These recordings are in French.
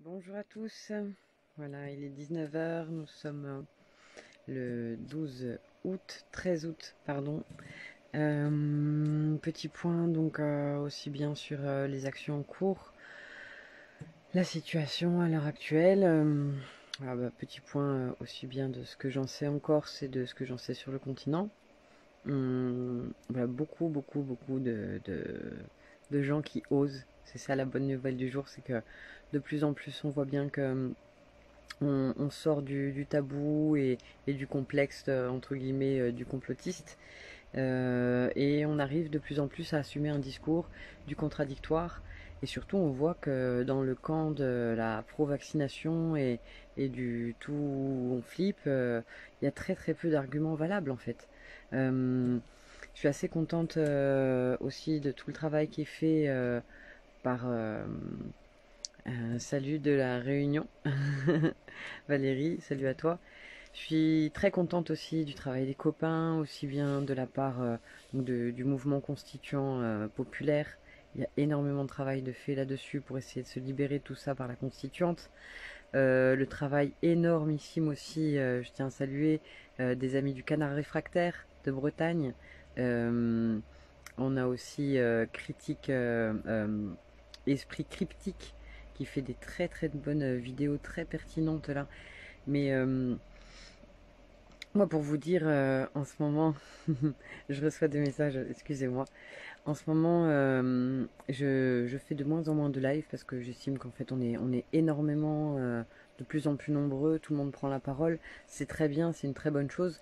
Bonjour à tous, voilà il est 19 heures. Nous sommes le 12 août, 13 août pardon. Petit point donc aussi bien sur les actions en cours, la situation à l'heure actuelle. Petit point aussi bien de ce que j'en sais en Corse et de ce que j'en sais sur le continent. Beaucoup de gens qui osent. C'est ça la bonne nouvelle du jour, c'est que de plus en plus on voit bien que on sort du tabou et du complexe, entre guillemets, du complotiste. Et on arrive de plus en plus à assumer un discours du contradictoire. Et surtout, on voit que dans le camp de la pro-vaccination et du tout on flippe, il y a très très peu d'arguments valables en fait. Je suis assez contente aussi de tout le travail qui est fait par salut de la Réunion. Valérie, salut à toi. Je suis très contente aussi du travail des copains, aussi bien de la part du mouvement constituant populaire. Il y a énormément de travail de fait là-dessus pour essayer de se libérer de tout ça par la constituante. Le travail énormissime aussi, je tiens à saluer des amis du Canard réfractaire de Bretagne. Euh, on a aussi Critique Esprit Cryptique qui fait des très très bonnes vidéos très pertinentes là. Mais moi, pour vous dire, en ce moment, je reçois des messages, excusez-moi. En ce moment, je fais de moins en moins de live parce que j'estime qu'en fait, on est énormément, de plus en plus nombreux, tout le monde prend la parole. C'est très bien, c'est une très bonne chose.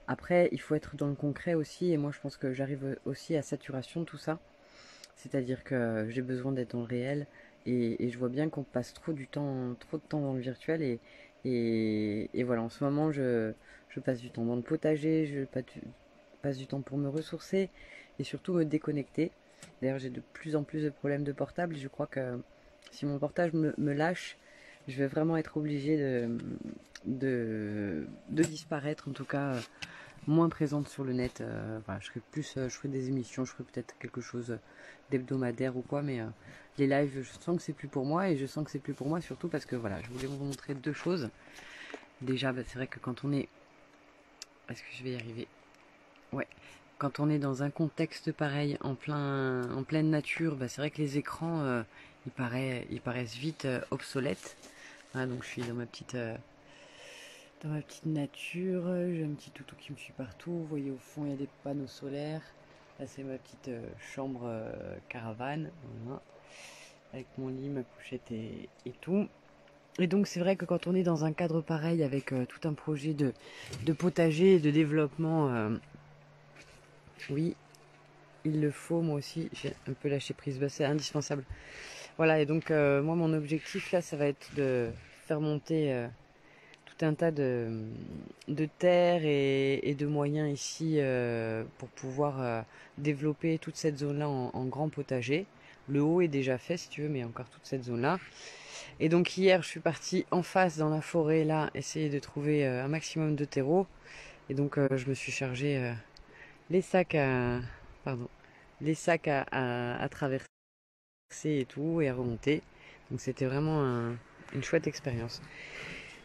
Après, il faut être dans le concret aussi, et moi, je pense que j'arrive aussi à saturation de tout ça. C'est-à-dire que j'ai besoin d'être dans le réel, et je vois bien qu'on passe trop de temps dans le virtuel, et voilà, en ce moment, je passe du temps dans le potager, passe du temps pour me ressourcer et surtout me déconnecter. D'ailleurs, j'ai de plus en plus de problèmes de portable et je crois que si mon portable me lâche, je vais vraiment être obligée de disparaître, en tout cas moins présente sur le net. Voilà, je ferai des émissions, je ferai peut-être quelque chose d'hebdomadaire ou quoi, mais les lives, je sens que c'est plus pour moi, et je sens que c'est plus pour moi surtout parce que voilà, je voulais vous montrer deux choses. Déjà, c'est vrai que quand on est... Est-ce que je vais y arriver? Ouais. Quand on est dans un contexte pareil, en pleine nature, c'est vrai que les écrans, ils paraissent vite obsolètes. Voilà, donc je suis dans ma petite nature, j'ai un petit toutou qui me suit partout. Vous voyez au fond, il y a des panneaux solaires. Là, c'est ma petite chambre caravane, voilà, avec mon lit, ma couchette et tout. Et donc c'est vrai que quand on est dans un cadre pareil, avec tout un projet de potager et de développement, oui, il le faut, moi aussi, j'ai un peu lâché prise, c'est indispensable. Voilà, et donc moi mon objectif là, ça va être de faire monter tout un tas de terres et de moyens ici pour pouvoir développer toute cette zone-là en grand potager. Le haut est déjà fait si tu veux, mais encore toute cette zone-là. Et donc hier, je suis partie en face dans la forêt là, essayer de trouver un maximum de terreau. Et donc je me suis chargé les sacs à, pardon, les sacs à traverser et tout, et à remonter. Donc c'était vraiment une chouette expérience.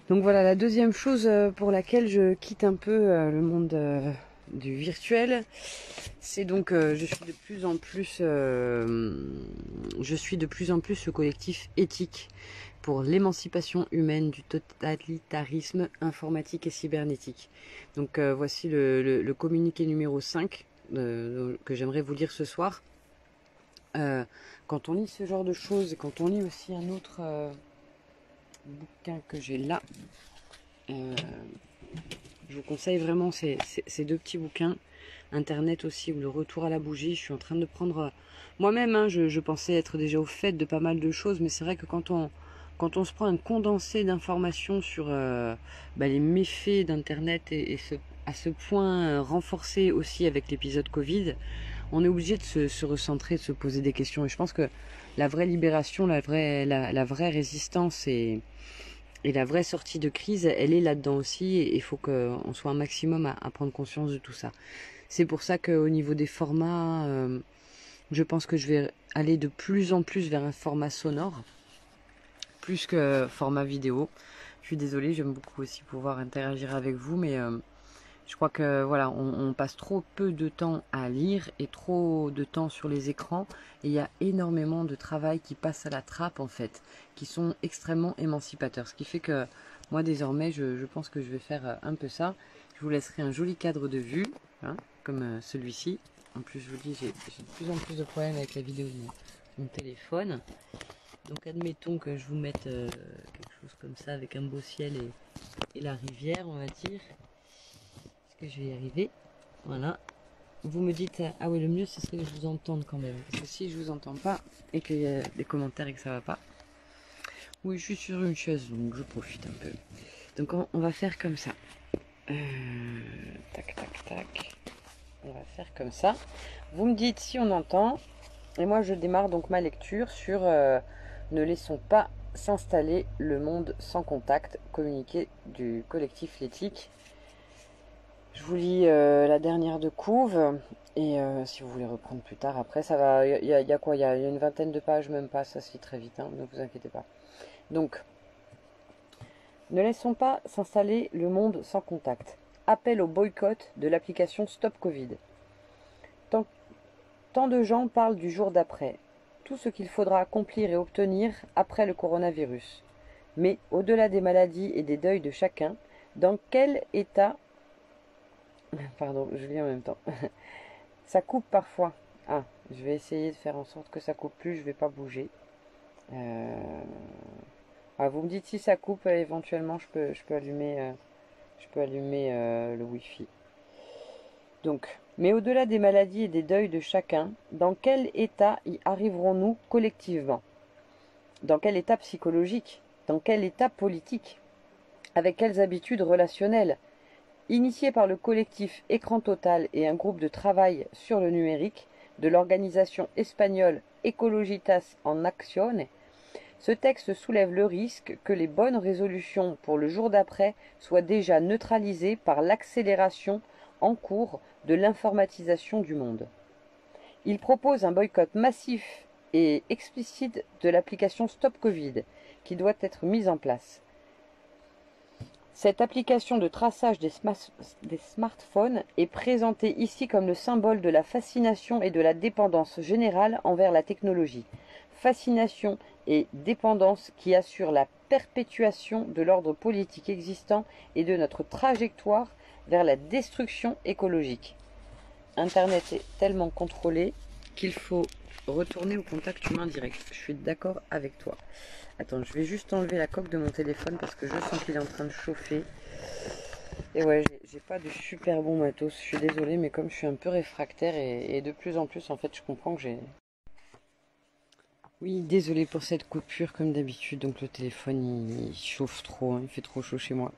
Donc voilà, la deuxième chose pour laquelle je quitte un peu le monde du virtuel, c'est donc je suis de plus en plus ce collectif éthique pour l'émancipation humaine du totalitarisme informatique et cybernétique. Donc voici le communiqué numéro 5 que j'aimerais vous lire ce soir. Quand on lit ce genre de choses, et quand on lit aussi un autre bouquin que j'ai là, je vous conseille vraiment ces deux petits bouquins. Internet aussi, ou le retour à la bougie. Je suis en train de prendre moi-même, hein, je pensais être déjà au fait de pas mal de choses, mais c'est vrai que quand on se prend un condensé d'informations sur les méfaits d'Internet, à ce point renforcé aussi avec l'épisode Covid, on est obligé de se recentrer, de se poser des questions. Et je pense que la vraie libération, la vraie résistance et la vraie sortie de crise, elle est là-dedans aussi. Et il faut qu'on soit un maximum à prendre conscience de tout ça. C'est pour ça qu'au niveau des formats, je pense que je vais aller de plus en plus vers un format sonore. plus que format vidéo. Je suis désolée, j'aime beaucoup aussi pouvoir interagir avec vous, mais je crois que voilà, on passe trop peu de temps à lire et trop de temps sur les écrans. Et il y a énormément de travail qui passe à la trappe en fait, qui sont extrêmement émancipateurs. Ce qui fait que moi désormais, je pense que je vais faire un peu ça. Je vous laisserai un joli cadre de vue, hein, comme celui-ci. En plus, je vous dis, j'ai de plus en plus de problèmes avec la vidéo de mon téléphone. Donc admettons que je vous mette quelque chose comme ça avec un beau ciel et la rivière, on va dire. Est-ce que je vais y arriver? Voilà. Vous me dites, ah oui, le mieux ce serait que je vous entende quand même. Parce que si je vous entends pas et qu'il y a des commentaires et que ça va pas. Oui, je suis sur une chaise donc je profite un peu. Donc on va faire comme ça. Tac, tac, tac. On va faire comme ça. Vous me dites si on entend. Et moi je démarre donc ma lecture sur ne laissons pas s'installer le monde sans contact, communiqué du collectif L'éthique. Je vous lis la dernière de couve et si vous voulez reprendre plus tard après ça va, il y a quoi, il y a une vingtaine de pages, même pas, ça se lit très vite, hein, ne vous inquiétez pas. Donc, ne laissons pas s'installer le monde sans contact. Appel au boycott de l'application Stop Covid. Tant de gens parlent du jour d'après, tout ce qu'il faudra accomplir et obtenir après le coronavirus. Mais au-delà des maladies et des deuils de chacun, dans quel état... Pardon, je lis en même temps. Ça coupe parfois. Ah, je vais essayer de faire en sorte que ça coupe plus, je vais pas bouger. Ah, vous me dites si ça coupe, éventuellement je peux allumer, le Wi-Fi. Donc, mais au-delà des maladies et des deuils de chacun, dans quel état y arriverons-nous collectivement? Dans quel état psychologique? Dans quel état politique? Avec quelles habitudes relationnelles? Initié par le collectif Écran Total et un groupe de travail sur le numérique de l'organisation espagnole Ecologitas en Acción, ce texte soulève le risque que les bonnes résolutions pour le jour d'après soient déjà neutralisées par l'accélération en cours de l'informatisation du monde. Il propose un boycott massif et explicite de l'application Stop Covid qui doit être mise en place. Cette application de traçage des smartphones est présentée ici comme le symbole de la fascination et de la dépendance générale envers la technologie. Fascination et dépendance qui assurent la perpétuation de l'ordre politique existant et de notre trajectoire vers la destruction écologique. Internet est tellement contrôlé qu'il faut retourner au contact humain direct. Je suis d'accord avec toi. Attends, je vais juste enlever la coque de mon téléphone parce que je sens qu'il est en train de chauffer. Et ouais, j'ai pas de super bon matos, je suis désolée, mais comme je suis un peu réfractaire et de plus en plus, en fait, je comprends que j'ai... Oui, désolée pour cette coupure, comme d'habitude, donc le téléphone, il chauffe trop, hein, il fait trop chaud chez moi.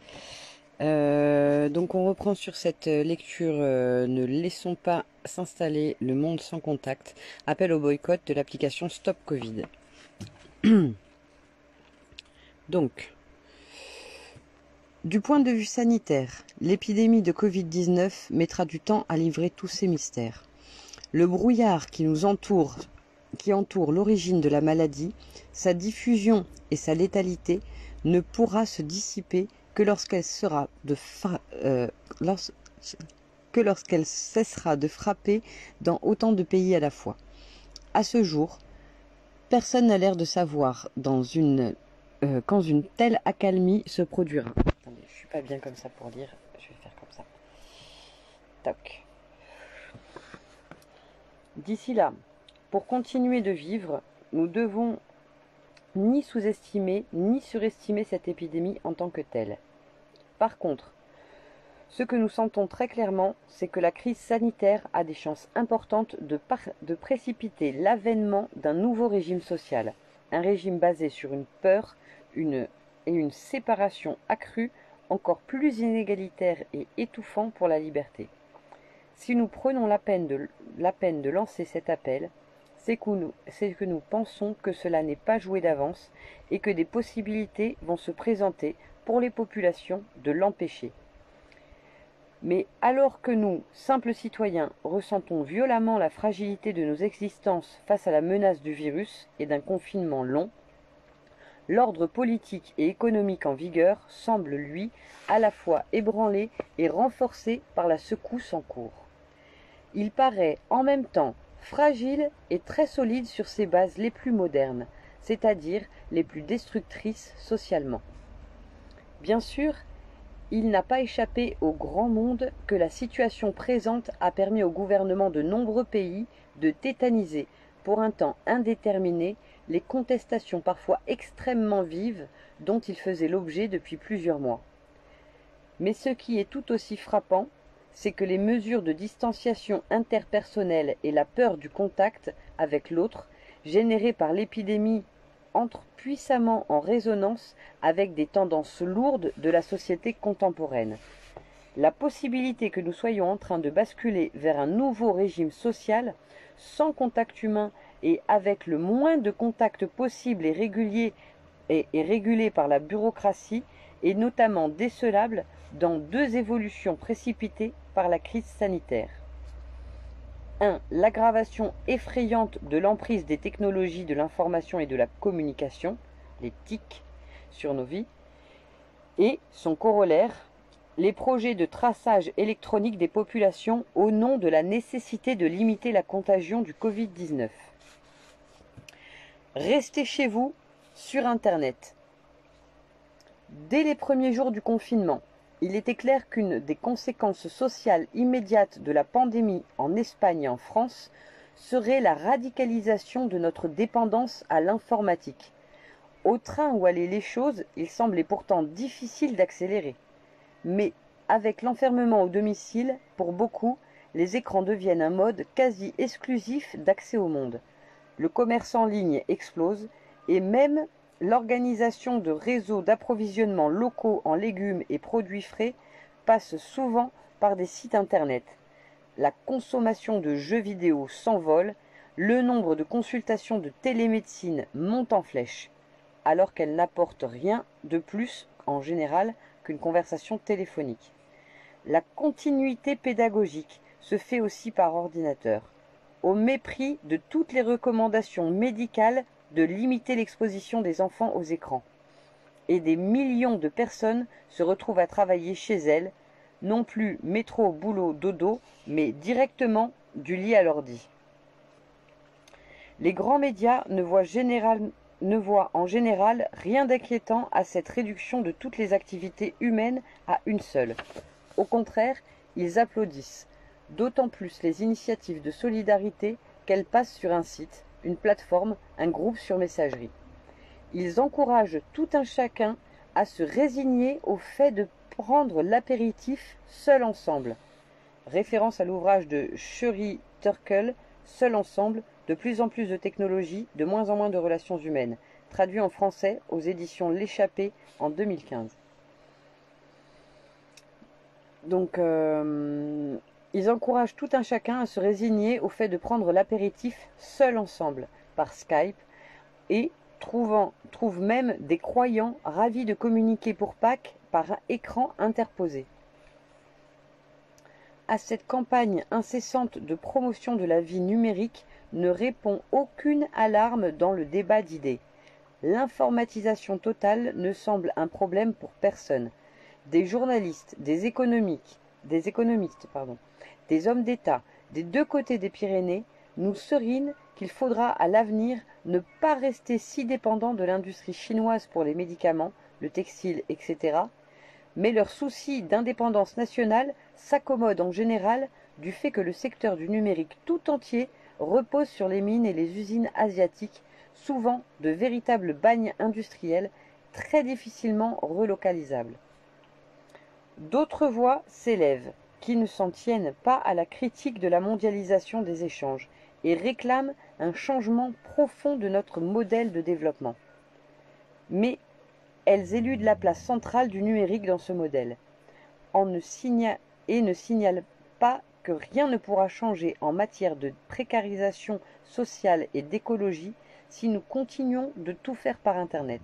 Donc on reprend sur cette lecture, ne laissons pas s'installer le monde sans contact, appel au boycott de l'application Stop Covid. Donc, du point de vue sanitaire, l'épidémie de Covid-19 mettra du temps à livrer tous ses mystères. Le brouillard qui entoure l'origine de la maladie, sa diffusion et sa létalité ne pourra se dissiper que lorsqu'elle cessera de frapper dans autant de pays à la fois. À ce jour, personne n'a l'air de savoir quand une telle accalmie se produira. Attendez, je suis pas bien comme ça pour lire, je vais faire comme ça. Toc. D'ici là, pour continuer de vivre, nous devons ni sous-estimer ni surestimer cette épidémie en tant que telle. Par contre, ce que nous sentons très clairement, c'est que la crise sanitaire a des chances importantes de précipiter l'avènement d'un nouveau régime social, un régime basé sur une peur et une séparation accrue, encore plus inégalitaire et étouffant pour la liberté. Si nous prenons la peine de lancer cet appel, c'est que nous pensons que cela n'est pas joué d'avance et que des possibilités vont se présenter pour les populations de l'empêcher. Mais alors que nous, simples citoyens, ressentons violemment la fragilité de nos existences face à la menace du virus et d'un confinement long, l'ordre politique et économique en vigueur semble, lui, à la fois ébranlé et renforcé par la secousse en cours. Il paraît en même temps fragile et très solide sur ses bases les plus modernes, c'est-à-dire les plus destructrices socialement. Bien sûr, il n'a pas échappé au grand monde que la situation présente a permis au gouvernement de nombreux pays de tétaniser, pour un temps indéterminé, les contestations parfois extrêmement vives dont il faisait l'objet depuis plusieurs mois. Mais ce qui est tout aussi frappant, c'est que les mesures de distanciation interpersonnelle et la peur du contact avec l'autre, générées par l'épidémie, entrent puissamment en résonance avec des tendances lourdes de la société contemporaine. La possibilité que nous soyons en train de basculer vers un nouveau régime social, sans contact humain et avec le moins de contacts possible et régulier et régulé par la bureaucratie, est notamment décelable dans deux évolutions précipitées par la crise sanitaire. 1. L'aggravation effrayante de l'emprise des technologies de l'information et de la communication, les TIC, sur nos vies, et son corollaire, les projets de traçage électronique des populations au nom de la nécessité de limiter la contagion du Covid-19. Restez chez vous sur Internet. Dès les premiers jours du confinement, il était clair qu'une des conséquences sociales immédiates de la pandémie en Espagne et en France serait la radicalisation de notre dépendance à l'informatique. Au train où allaient les choses, il semblait pourtant difficile d'accélérer. Mais avec l'enfermement au domicile, pour beaucoup, les écrans deviennent un mode quasi exclusif d'accès au monde. Le commerce en ligne explose et même l'organisation de réseaux d'approvisionnement locaux en légumes et produits frais passe souvent par des sites internet. La consommation de jeux vidéo s'envole, le nombre de consultations de télémédecine monte en flèche, alors qu'elles n'apportent rien de plus en général qu'une conversation téléphonique. La continuité pédagogique se fait aussi par ordinateur, au mépris de toutes les recommandations médicales de limiter l'exposition des enfants aux écrans. Et des millions de personnes se retrouvent à travailler chez elles, non plus métro, boulot, dodo, mais directement du lit à l'ordi. Les grands médias ne voient en général rien d'inquiétant à cette réduction de toutes les activités humaines à une seule. Au contraire, ils applaudissent, d'autant plus les initiatives de solidarité qu'elles passent sur un site, une plateforme, un groupe sur messagerie. Ils encouragent tout un chacun à se résigner au fait de prendre l'apéritif seul ensemble. Référence à l'ouvrage de Sherry Turkle, Seul ensemble, de plus en plus de technologies, de moins en moins de relations humaines, traduit en français aux éditions L'Échappée en 2015. Donc, ils encouragent tout un chacun à se résigner au fait de prendre l'apéritif seul ensemble, par Skype, et trouvent même des croyants ravis de communiquer pour Pâques par écran interposé. À cette campagne incessante de promotion de la vie numérique ne répond aucune alarme dans le débat d'idées. L'informatisation totale ne semble un problème pour personne. Des journalistes, des économistes, des hommes d'État, des deux côtés des Pyrénées, nous serinent qu'il faudra à l'avenir ne pas rester si dépendants de l'industrie chinoise pour les médicaments, le textile, etc., mais leur souci d'indépendance nationale s'accommode en général du fait que le secteur du numérique tout entier repose sur les mines et les usines asiatiques, souvent de véritables bagnes industriels très difficilement relocalisables. D'autres voix s'élèvent, qui ne s'en tiennent pas à la critique de la mondialisation des échanges, et réclament un changement profond de notre modèle de développement. Mais elles éludent la place centrale du numérique dans ce modèle, ne signalent pas que rien ne pourra changer en matière de précarisation sociale et d'écologie si nous continuons de tout faire par Internet.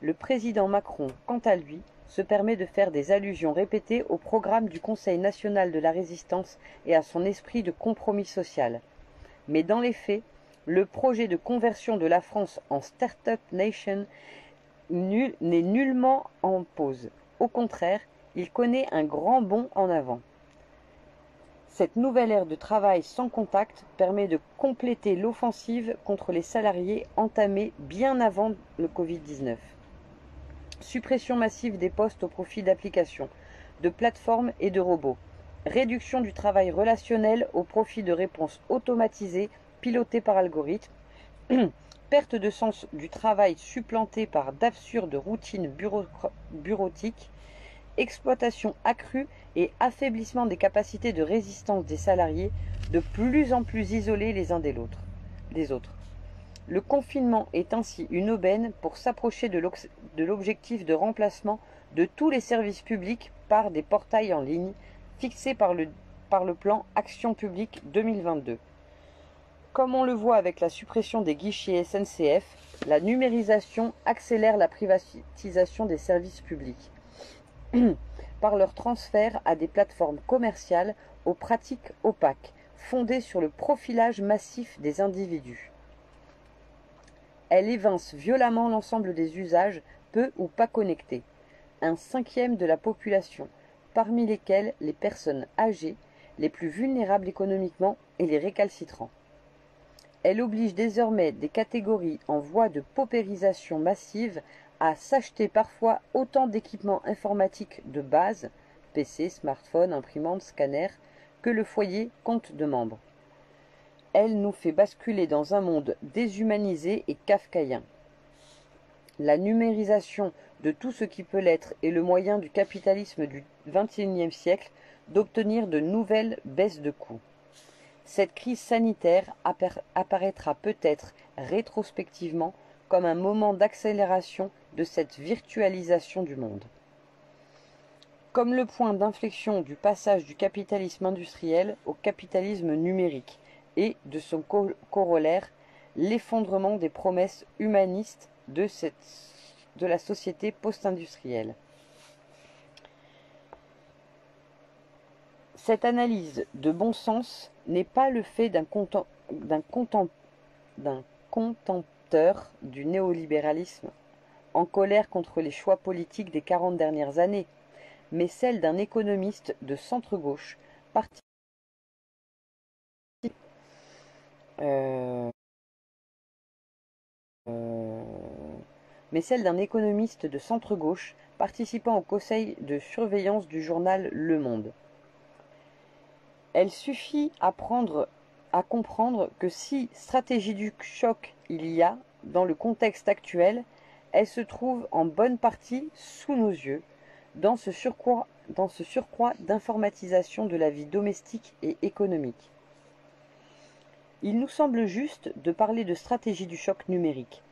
Le président Macron, quant à lui, se permet de faire des allusions répétées au programme du Conseil national de la résistance et à son esprit de compromis social. Mais dans les faits, Le projet de conversion de la France en Start-up Nation n'est nullement en pause. Au contraire, il connaît un grand bond en avant. Cette nouvelle ère de travail sans contact permet de compléter l'offensive contre les salariés entamée bien avant le Covid-19. Suppression massive des postes au profit d'applications, de plateformes et de robots. Réduction du travail relationnel au profit de réponses automatisées pilotées par algorithmes. Perte de sens du travail supplantée par d'absurdes routines bureautiques. Exploitation accrue et affaiblissement des capacités de résistance des salariés, de plus en plus isolés les uns des autres. Le confinement est ainsi une aubaine pour s'approcher de l'objectif de remplacement de tous les services publics par des portails en ligne, fixés par le plan Action publique 2022. Comme on le voit avec la suppression des guichets SNCF, la numérisation accélère la privatisation des services publics par leur transfert à des plateformes commerciales aux pratiques opaques, fondées sur le profilage massif des individus. Elle évince violemment l'ensemble des usages, peu ou pas connectés, un cinquième de la population, parmi lesquels les personnes âgées, les plus vulnérables économiquement et les récalcitrants. Elle oblige désormais des catégories en voie de paupérisation massive à s'acheter parfois autant d'équipements informatiques de base, PC, smartphone, imprimante, scanner, que le foyer compte de membres. Elle nous fait basculer dans un monde déshumanisé et kafkaïen. La numérisation de tout ce qui peut l'être est le moyen du capitalisme du XXIe siècle d'obtenir de nouvelles baisses de coûts. Cette crise sanitaire apparaîtra peut-être rétrospectivement comme un moment d'accélération de cette virtualisation du monde. Comme le point d'inflexion du passage du capitalisme industriel au capitalisme numérique et de son corollaire, l'effondrement des promesses humanistes de la société post-industrielle. Cette analyse de bon sens n'est pas le fait d'un contempteur du néolibéralisme en colère contre les choix politiques des 40 dernières années, mais celle d'un économiste de centre-gauche participant au conseil de surveillance du journal Le Monde. Elle suffit à comprendre que si stratégie du choc il y a dans le contexte actuel, elle se trouve en bonne partie sous nos yeux, dans ce surcroît d'informatisation de la vie domestique et économique. Il nous semble juste de parler de stratégie du choc numérique,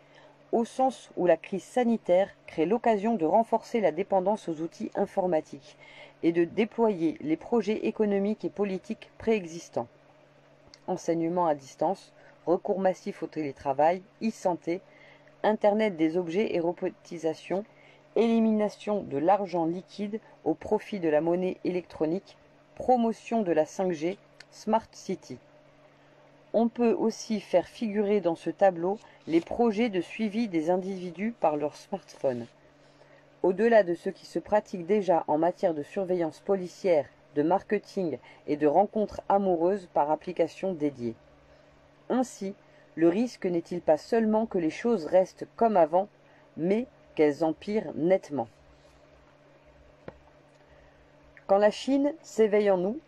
au sens où la crise sanitaire crée l'occasion de renforcer la dépendance aux outils informatiques et de déployer les projets économiques et politiques préexistants. Enseignement à distance, recours massif au télétravail, e-santé, Internet des objets et robotisation, élimination de l'argent liquide au profit de la monnaie électronique, promotion de la 5G, Smart City. On peut aussi faire figurer dans ce tableau les projets de suivi des individus par leur smartphone. Au-delà de ce qui se pratique déjà en matière de surveillance policière, de marketing et de rencontres amoureuses par application dédiée. Ainsi, le risque n'est-il pas seulement que les choses restent comme avant, mais qu'elles empirent nettement. Quand la Chine s'éveille en nous,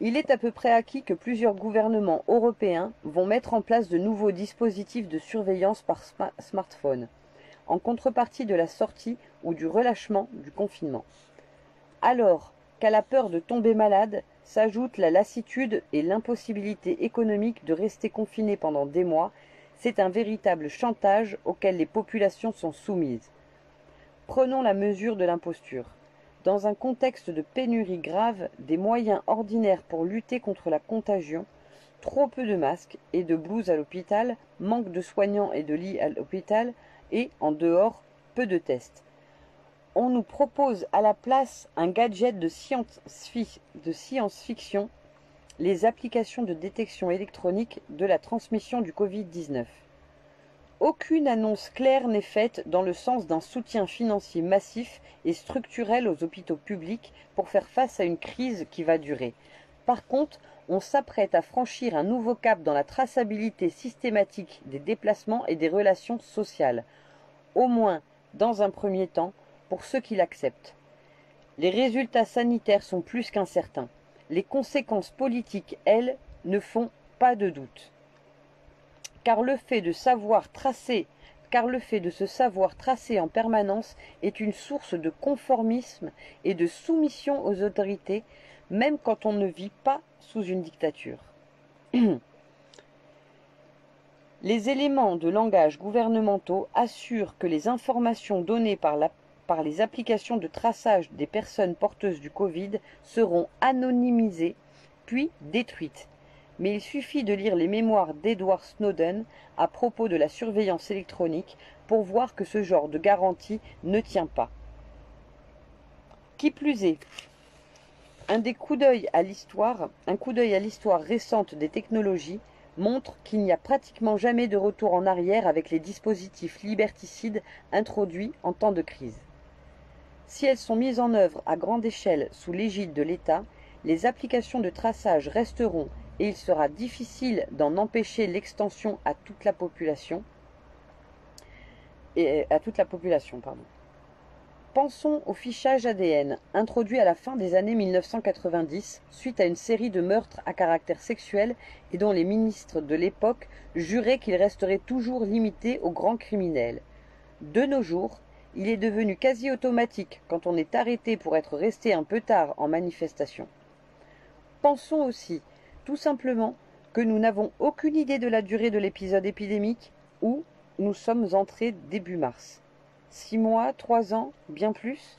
il est à peu près acquis que plusieurs gouvernements européens vont mettre en place de nouveaux dispositifs de surveillance par smartphone, en contrepartie de la sortie ou du relâchement du confinement. Alors qu'à la peur de tomber malade s'ajoutent la lassitude et l'impossibilité économique de rester confinés pendant des mois, c'est un véritable chantage auquel les populations sont soumises. Prenons la mesure de l'imposture. Dans un contexte de pénurie grave des moyens ordinaires pour lutter contre la contagion, trop peu de masques et de blouses à l'hôpital, manque de soignants et de lits à l'hôpital et, en dehors, peu de tests. On nous propose à la place un gadget de science-fiction les applications de détection électronique de la transmission du Covid-19. Aucune annonce claire n'est faite dans le sens d'un soutien financier massif et structurel aux hôpitaux publics pour faire face à une crise qui va durer. Par contre, on s'apprête à franchir un nouveau cap dans la traçabilité systématique des déplacements et des relations sociales, au moins dans un premier temps, pour ceux qui l'acceptent. Les résultats sanitaires sont plus qu'incertains. Les conséquences politiques, elles, ne font pas de doute. Car le fait de se savoir tracer en permanence est une source de conformisme et de soumission aux autorités, même quand on ne vit pas sous une dictature. Les éléments de langage gouvernementaux assurent que les informations données par les applications de traçage des personnes porteuses du Covid seront anonymisées puis détruites. Mais il suffit de lire les mémoires d'Edward Snowden à propos de la surveillance électronique pour voir que ce genre de garantie ne tient pas. Qui plus est, un coup d'œil à l'histoire récente des technologies montre qu'il n'y a pratiquement jamais de retour en arrière avec les dispositifs liberticides introduits en temps de crise. Si elles sont mises en œuvre à grande échelle sous l'égide de l'État, les applications de traçage resteront et il sera difficile d'en empêcher l'extension à toute la population. Pensons au fichage ADN, introduit à la fin des années 1990 suite à une série de meurtres à caractère sexuel et dont les ministres de l'époque juraient qu'il resterait toujours limité aux grands criminels. De nos jours, il est devenu quasi automatique quand on est arrêté pour être resté un peu tard en manifestation. Pensons aussi, tout simplement, que nous n'avons aucune idée de la durée de l'épisode épidémique où nous sommes entrés début mars. 6 mois, 3 ans, bien plus?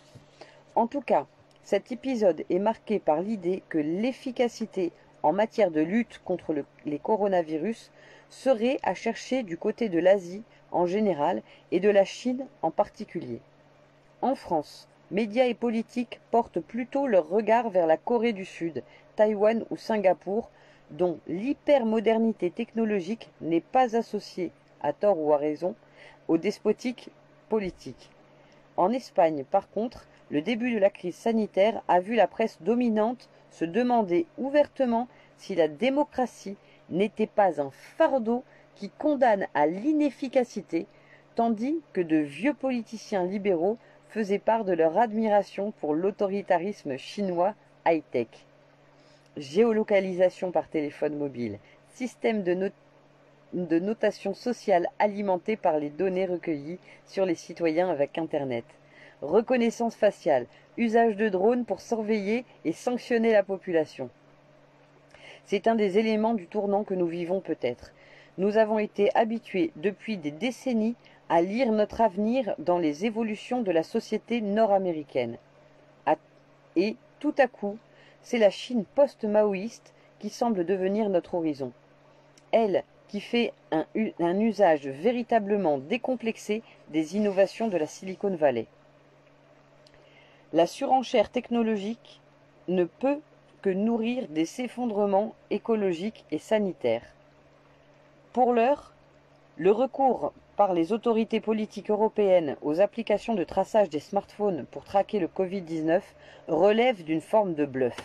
En tout cas, cet épisode est marqué par l'idée que l'efficacité en matière de lutte contre les coronavirus serait à chercher du côté de l'Asie en général et de la Chine en particulier. En France, médias et politiques portent plutôt leur regard vers la Corée du Sud, Taïwan ou Singapour, dont l'hypermodernité technologique n'est pas associée, à tort ou à raison, aux despotiques politiques. En Espagne, par contre, le début de la crise sanitaire a vu la presse dominante se demander ouvertement si la démocratie n'était pas un fardeau qui condamne à l'inefficacité, tandis que de vieux politiciens libéraux faisaient part de leur admiration pour l'autoritarisme chinois high-tech. Géolocalisation par téléphone mobile, système de notation sociale alimenté par les données recueillies sur les citoyens avec Internet, reconnaissance faciale, usage de drones pour surveiller et sanctionner la population. C'est un des éléments du tournant que nous vivons peut-être. Nous avons été habitués depuis des décennies à lire notre avenir dans les évolutions de la société nord-américaine. Et tout à coup, c'est la Chine post-maoïste qui semble devenir notre horizon. Elle qui fait un usage véritablement décomplexé des innovations de la Silicon Valley. La surenchère technologique ne peut que nourrir des effondrements écologiques et sanitaires. Pour l'heure, le recours par les autorités politiques européennes aux applications de traçage des smartphones pour traquer le Covid-19 relève d'une forme de bluff.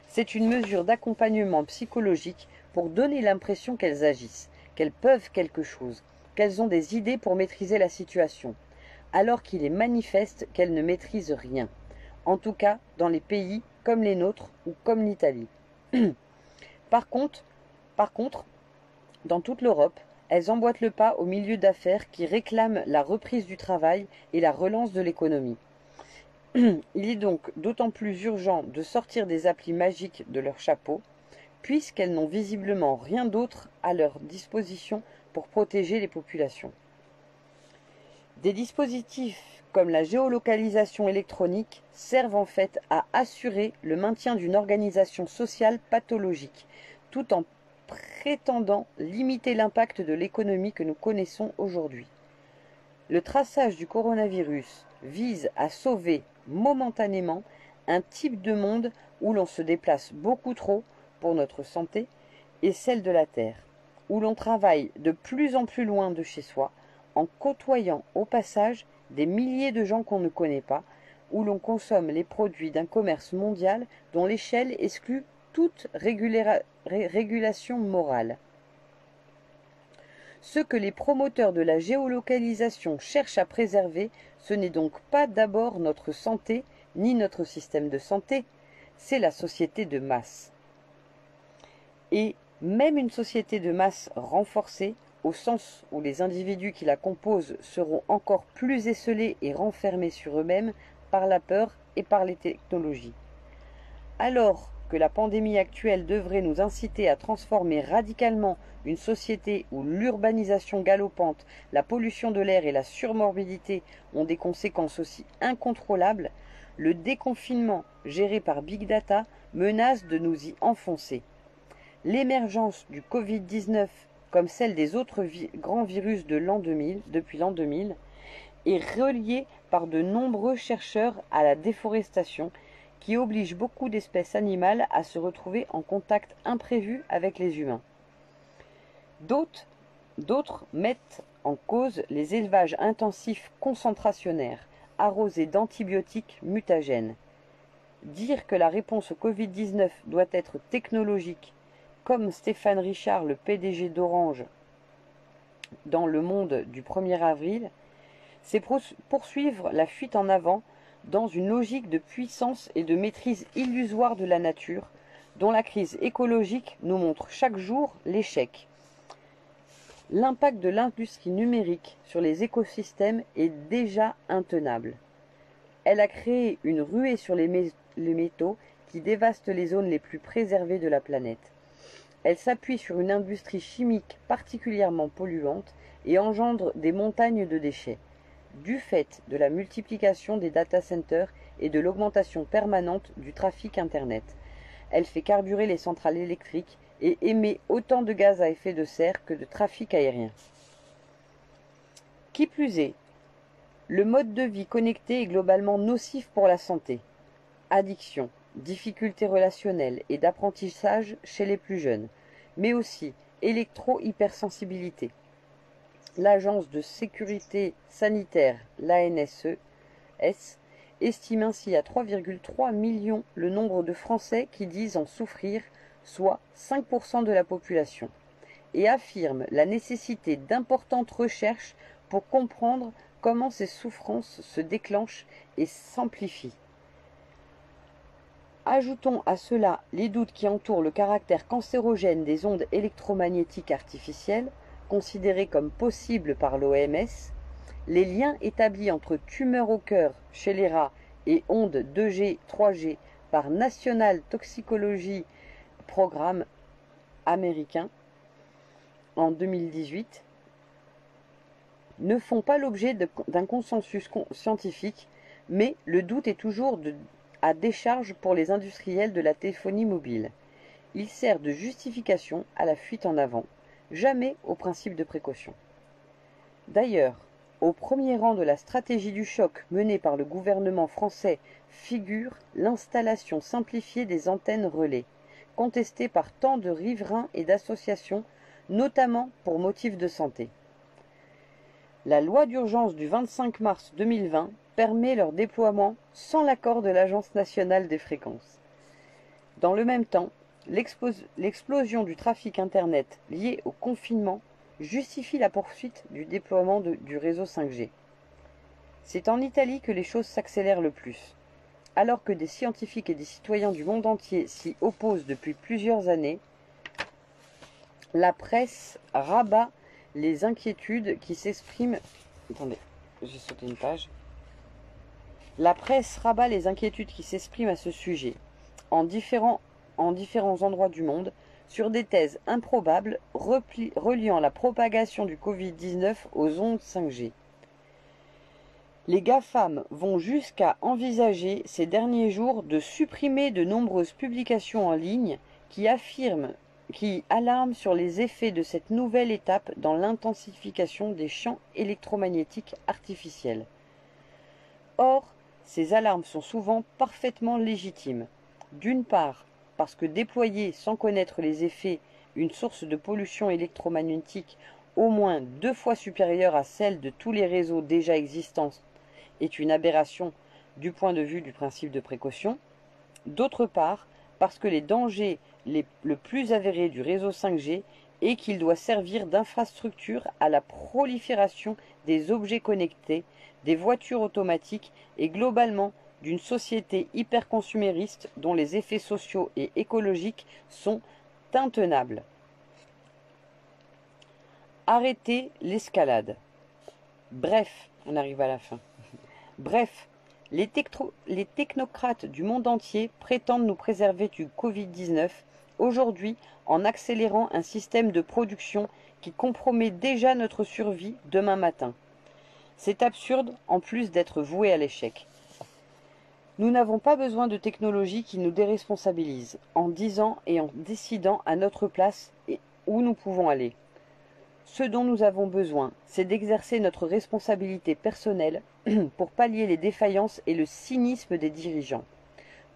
C'est une mesure d'accompagnement psychologique pour donner l'impression qu'elles agissent, qu'elles peuvent quelque chose, qu'elles ont des idées pour maîtriser la situation, alors qu'il est manifeste qu'elles ne maîtrisent rien, en tout cas dans les pays comme les nôtres ou comme l'Italie. Par contre, dans toute l'Europe, elles emboîtent le pas aux milieux d'affaires qui réclament la reprise du travail et la relance de l'économie. Il est donc d'autant plus urgent de sortir des applis magiques de leur chapeau, puisqu'elles n'ont visiblement rien d'autre à leur disposition pour protéger les populations. Des dispositifs comme la géolocalisation électronique servent en fait à assurer le maintien d'une organisation sociale pathologique, tout en prétendant limiter l'impact de l'économie que nous connaissons aujourd'hui. Le traçage du coronavirus vise à sauver momentanément un type de monde où l'on se déplace beaucoup trop pour notre santé est celle de la Terre, où l'on travaille de plus en plus loin de chez soi, en côtoyant au passage des milliers de gens qu'on ne connaît pas, où l'on consomme les produits d'un commerce mondial dont l'échelle exclut toute régulation morale. Ce que les promoteurs de la géolocalisation cherchent à préserver, ce n'est donc pas d'abord notre santé, ni notre système de santé, c'est la société de masse. Et même une société de masse renforcée, au sens où les individus qui la composent seront encore plus esselés et renfermés sur eux-mêmes par la peur et par les technologies. Alors que la pandémie actuelle devrait nous inciter à transformer radicalement une société où l'urbanisation galopante, la pollution de l'air et la surmorbidité ont des conséquences aussi incontrôlables, le déconfinement géré par Big Data menace de nous y enfoncer. L'émergence du Covid-19, comme celle des autres grands virus de l'an 2000, depuis l'an 2000, est reliée par de nombreux chercheurs à la déforestation qui oblige beaucoup d'espèces animales à se retrouver en contact imprévu avec les humains. D'autres mettent en cause les élevages intensifs concentrationnaires, arrosés d'antibiotiques mutagènes. Dire que la réponse au Covid-19 doit être technologique, comme Stéphane Richard, le PDG d'Orange, dans Le Monde du 1er avril, c'est poursuivre la fuite en avant dans une logique de puissance et de maîtrise illusoire de la nature, dont la crise écologique nous montre chaque jour l'échec. L'impact de l'industrie numérique sur les écosystèmes est déjà intenable. Elle a créé une ruée sur les métaux qui dévastent les zones les plus préservées de la planète. Elle s'appuie sur une industrie chimique particulièrement polluante et engendre des montagnes de déchets, du fait de la multiplication des data centers et de l'augmentation permanente du trafic Internet. Elle fait carburer les centrales électriques et émet autant de gaz à effet de serre que de trafic aérien. Qui plus est, le mode de vie connecté est globalement nocif pour la santé. Addiction, difficultés relationnelles et d'apprentissage chez les plus jeunes, mais aussi électro-hypersensibilité. L'Agence de sécurité sanitaire, l'ANSES, estime ainsi à 3,3 millions le nombre de Français qui disent en souffrir, soit 5% de la population, et affirme la nécessité d'importantes recherches pour comprendre comment ces souffrances se déclenchent et s'amplifient. Ajoutons à cela les doutes qui entourent le caractère cancérogène des ondes électromagnétiques artificielles, considérées comme possibles par l'OMS, les liens établis entre tumeurs au cœur chez les rats et ondes 2G, 3G par National Toxicology Programme américain en 2018 ne font pas l'objet d'un consensus scientifique, mais le doute est toujours à décharge pour les industriels de la téléphonie mobile. Il sert de justification à la fuite en avant, jamais au principe de précaution. D'ailleurs, au premier rang de la stratégie du choc menée par le gouvernement français figure l'installation simplifiée des antennes relais, contestée par tant de riverains et d'associations, notamment pour motifs de santé. La loi d'urgence du 25 mars 2020 permet leur déploiement sans l'accord de l'Agence nationale des fréquences. Dans le même temps, l'explosion du trafic Internet lié au confinement justifie la poursuite du déploiement du réseau 5G. C'est en Italie que les choses s'accélèrent le plus. Alors que des scientifiques et des citoyens du monde entier s'y opposent depuis plusieurs années, la presse rabat les inquiétudes qui s'expriment... Attendez, j'ai sauté une page. La presse rabat les inquiétudes qui s'expriment à ce sujet, en différents endroits du monde, sur des thèses improbables reliant la propagation du Covid-19 aux ondes 5G. Les GAFAM vont jusqu'à envisager ces derniers jours de supprimer de nombreuses publications en ligne qui alarment sur les effets de cette nouvelle étape dans l'intensification des champs électromagnétiques artificiels. Or, ces alarmes sont souvent parfaitement légitimes. D'une part, parce que déployer sans connaître les effets une source de pollution électromagnétique au moins 2 fois supérieure à celle de tous les réseaux déjà existants est une aberration du point de vue du principe de précaution. D'autre part, parce que les dangers le plus avérés du réseau 5G est qu'il doit servir d'infrastructure à la prolifération des objets connectés, des voitures automatiques et globalement d'une société hyperconsumériste dont les effets sociaux et écologiques sont intenables. Arrêtez l'escalade. Bref, on arrive à la fin. Bref, les technocrates du monde entier prétendent nous préserver du Covid-19 aujourd'hui en accélérant un système de production qui compromet déjà notre survie demain matin. C'est absurde en plus d'être voué à l'échec. Nous n'avons pas besoin de technologies qui nous déresponsabilisent en disant et en décidant à notre place et où nous pouvons aller. Ce dont nous avons besoin, c'est d'exercer notre responsabilité personnelle pour pallier les défaillances et le cynisme des dirigeants,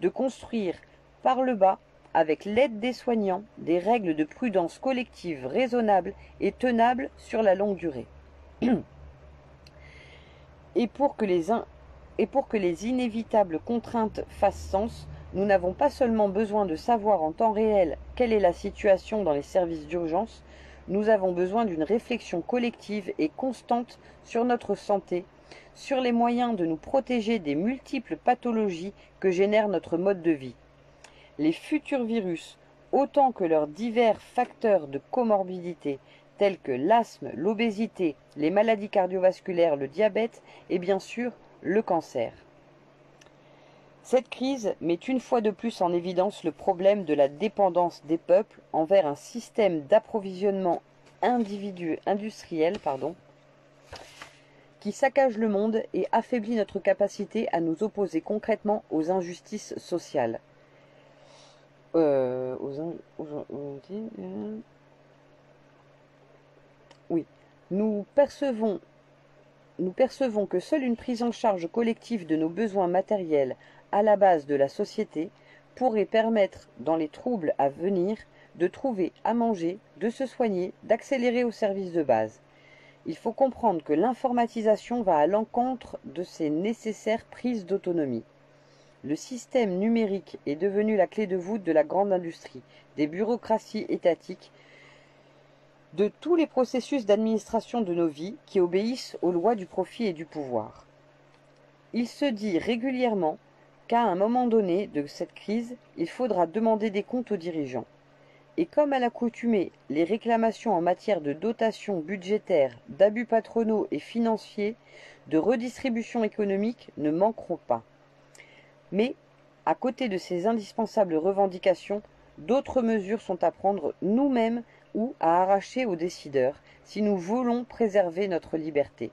de construire par le bas, avec l'aide des soignants, des règles de prudence collective raisonnables et tenables sur la longue durée. Et pour que les inévitables contraintes fassent sens, nous n'avons pas seulement besoin de savoir en temps réel quelle est la situation dans les services d'urgence, nous avons besoin d'une réflexion collective et constante sur notre santé, sur les moyens de nous protéger des multiples pathologies que génère notre mode de vie. Les futurs virus, autant que leurs divers facteurs de comorbidité, tels que l'asthme, l'obésité, les maladies cardiovasculaires, le diabète et bien sûr le cancer. Cette crise met une fois de plus en évidence le problème de la dépendance des peuples envers un système d'approvisionnement industriel qui saccage le monde et affaiblit notre capacité à nous opposer concrètement aux injustices sociales. Oui, nous percevons que seule une prise en charge collective de nos besoins matériels à la base de la société pourrait permettre, dans les troubles à venir, de trouver à manger, de se soigner, d'accélérer aux services de base. Il faut comprendre que l'informatisation va à l'encontre de ces nécessaires prises d'autonomie. Le système numérique est devenu la clé de voûte de la grande industrie, des bureaucraties étatiques, de tous les processus d'administration de nos vies qui obéissent aux lois du profit et du pouvoir. Il se dit régulièrement qu'à un moment donné de cette crise, il faudra demander des comptes aux dirigeants. Et comme à l'accoutumée, les réclamations en matière de dotation budgétaire, d'abus patronaux et financiers, de redistribution économique ne manqueront pas. Mais, à côté de ces indispensables revendications, d'autres mesures sont à prendre nous-mêmes ou à arracher aux décideurs si nous voulons préserver notre liberté,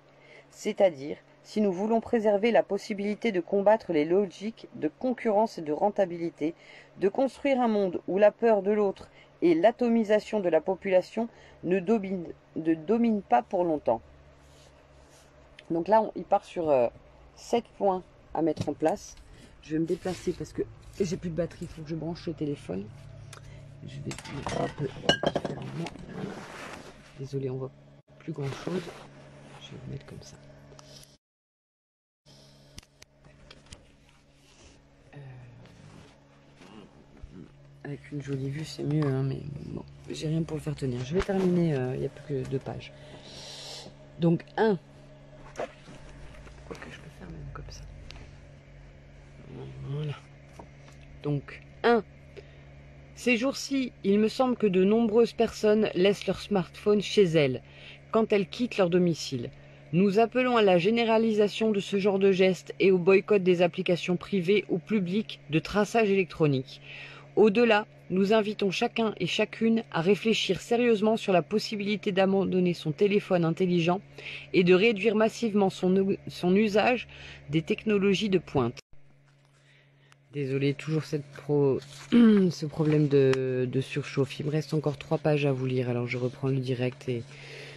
c'est-à-dire si nous voulons préserver la possibilité de combattre les logiques de concurrence et de rentabilité, de construire un monde où la peur de l'autre et l'atomisation de la population ne dominent pas pour longtemps. Donc là, il part sur 7 points à mettre en place. Je vais me déplacer parce que j'ai plus de batterie, il faut que je branche le téléphone. Je vais mettre un peu différemment. Désolé, on voit plus grand chose. Je vais le mettre comme ça. Avec une jolie vue, c'est mieux, hein, mais bon, j'ai rien pour le faire tenir. Je vais terminer, il n'y a plus que 2 pages. Donc, 1. Quoique je peux faire même comme ça. Voilà. Donc, 1. Ces jours-ci, il me semble que de nombreuses personnes laissent leur smartphone chez elles, quand elles quittent leur domicile. Nous appelons à la généralisation de ce genre de gestes et au boycott des applications privées ou publiques de traçage électronique. Au-delà, nous invitons chacun et chacune à réfléchir sérieusement sur la possibilité d'abandonner son téléphone intelligent et de réduire massivement son usage des technologies de pointe. Désolé, toujours ce problème de surchauffe. Il me reste encore 3 pages à vous lire, alors je reprends le direct et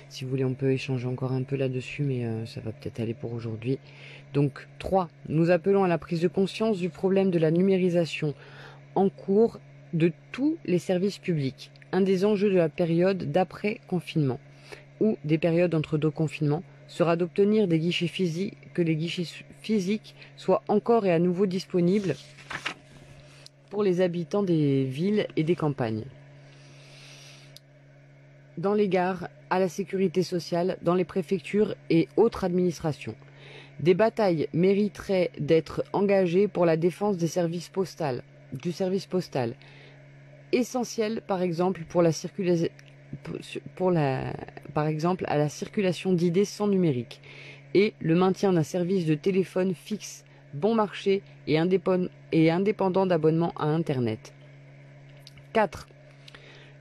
si vous voulez on peut échanger encore un peu là-dessus, mais ça va peut-être aller pour aujourd'hui. Donc 3. Nous appelons à la prise de conscience du problème de la numérisation en cours de tous les services publics. Un des enjeux de la période d'après-confinement ou des périodes entre deux confinements sera d'obtenir des guichets physiques, que les guichets physiques soient encore et à nouveau disponibles pour les habitants des villes et des campagnes. Dans les gares, à la sécurité sociale, dans les préfectures et autres administrations. Des batailles mériteraient d'être engagées pour la défense du service postal, essentiel par exemple à la circulation d'idées sans numérique, et le maintien d'un service de téléphone fixe, bon marché et indépendant d'abonnement à Internet. 4.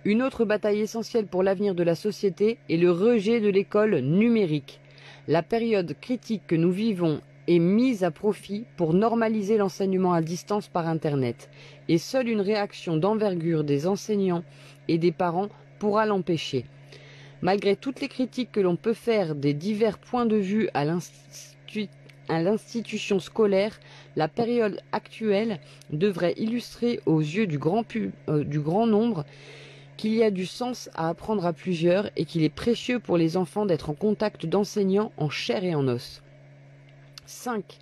Une autre bataille essentielle pour l'avenir de la société est le rejet de l'école numérique. La période critique que nous vivons est mise à profit pour normaliser l'enseignement à distance par Internet, et seule une réaction d'envergure des enseignants et des parents pourra l'empêcher. Malgré toutes les critiques que l'on peut faire des divers points de vue à l'institution scolaire, la période actuelle devrait illustrer aux yeux du grand nombre qu'il y a du sens à apprendre à plusieurs et qu'il est précieux pour les enfants d'être en contact d'enseignants en chair et en os. 5.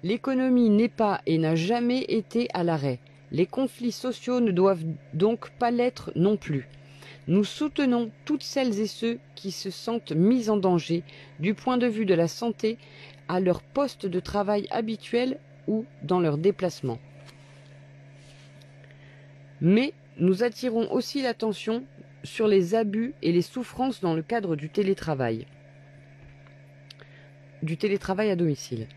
L'économie n'est pas et n'a jamais été à l'arrêt. Les conflits sociaux ne doivent donc pas l'être non plus. Nous soutenons toutes celles et ceux qui se sentent mis en danger du point de vue de la santé à leur poste de travail habituel ou dans leurs déplacements. Mais nous attirons aussi l'attention sur les abus et les souffrances dans le cadre du télétravail à domicile.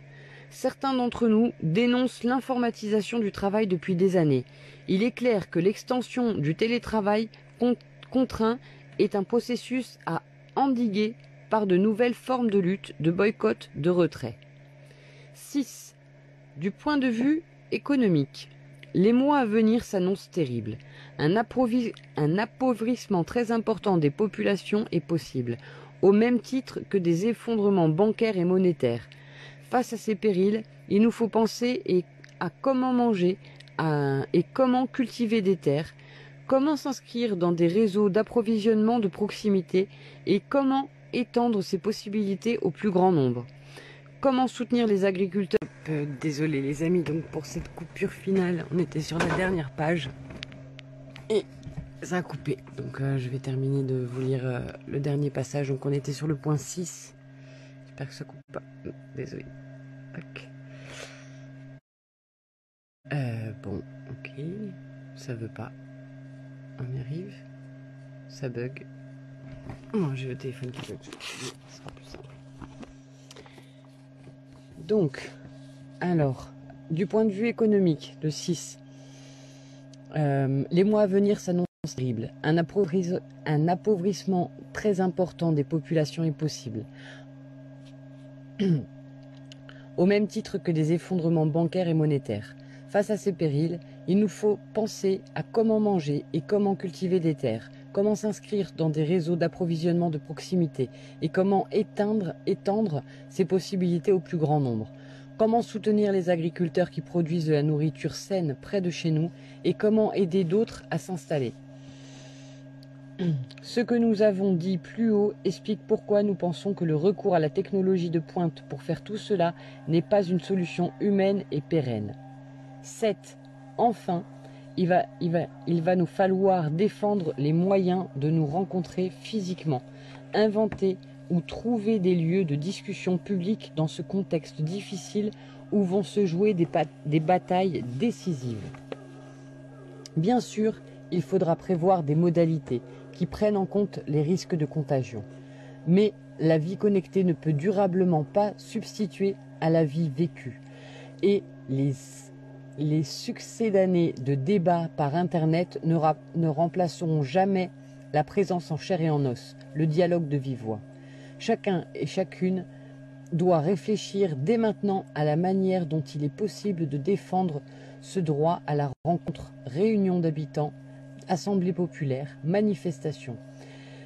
Certains d'entre nous dénoncent l'informatisation du travail depuis des années. Il est clair que l'extension du télétravail contraint est un processus à endiguer par de nouvelles formes de lutte, de boycott, de retrait. 6. Du point de vue économique, les mois à venir s'annoncent terribles. Un appauvrissement très important des populations est possible, au même titre que des effondrements bancaires et monétaires. Face à ces périls, il nous faut penser à comment manger et comment cultiver des terres, comment s'inscrire dans des réseaux d'approvisionnement de proximité et comment étendre ces possibilités au plus grand nombre. Comment soutenir les agriculteurs. Désolé les amis, donc pour cette coupure finale, on était sur la dernière page et ça a coupé. Donc je vais terminer de vous lire le dernier passage. Donc on était sur le point 6. J'espère que ça coupe pas. Désolé. Ok. Bon, ok. Ça veut pas. On y arrive. Ça bug. Non, j'ai le téléphone qui bug. Ce sera plus simple. Donc, alors, du point de vue économique, le 6, les mois à venir s'annoncent terribles. Un appauvrissement très important des populations est possible. Au même titre que des effondrements bancaires et monétaires. Face à ces périls, il nous faut penser à comment manger et comment cultiver des terres, comment s'inscrire dans des réseaux d'approvisionnement de proximité et comment étendre ces possibilités au plus grand nombre. Comment soutenir les agriculteurs qui produisent de la nourriture saine près de chez nous et comment aider d'autres à s'installer. Ce que nous avons dit plus haut explique pourquoi nous pensons que le recours à la technologie de pointe pour faire tout cela n'est pas une solution humaine et pérenne. 7. Enfin, il va nous falloir défendre les moyens de nous rencontrer physiquement, inventer ou trouver des lieux de discussion publique dans ce contexte difficile où vont se jouer des batailles décisives. Bien sûr, il faudra prévoir des modalités qui prennent en compte les risques de contagion. Mais la vie connectée ne peut durablement pas substituer à la vie vécue. Et les succès d'années de débats par Internet ne remplaceront jamais la présence en chair et en os, le dialogue de vive voix. Chacun et chacune doit réfléchir dès maintenant à la manière dont il est possible de défendre ce droit à la rencontre, réunion d'habitants, assemblée populaire, manifestation,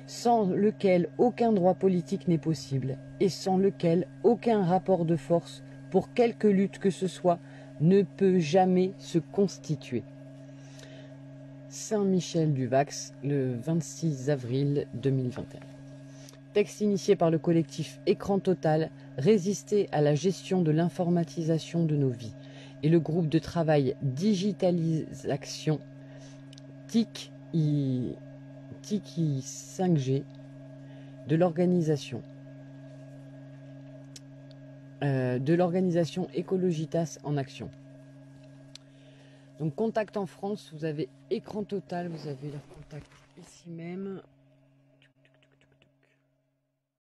sans lequel aucun droit politique n'est possible et sans lequel aucun rapport de force, pour quelque lutte que ce soit, ne peut jamais se constituer. Saint-Michel-du-Vax le 26 avril 2021. Texte initié par le collectif Écran Total, résister à la gestion de l'informatisation de nos vies, et le groupe de travail Digitalisation TIC 5G de l'organisation Ecologitas en action. Donc contact en France, vous avez Écran Total, vous avez leur contact ici même.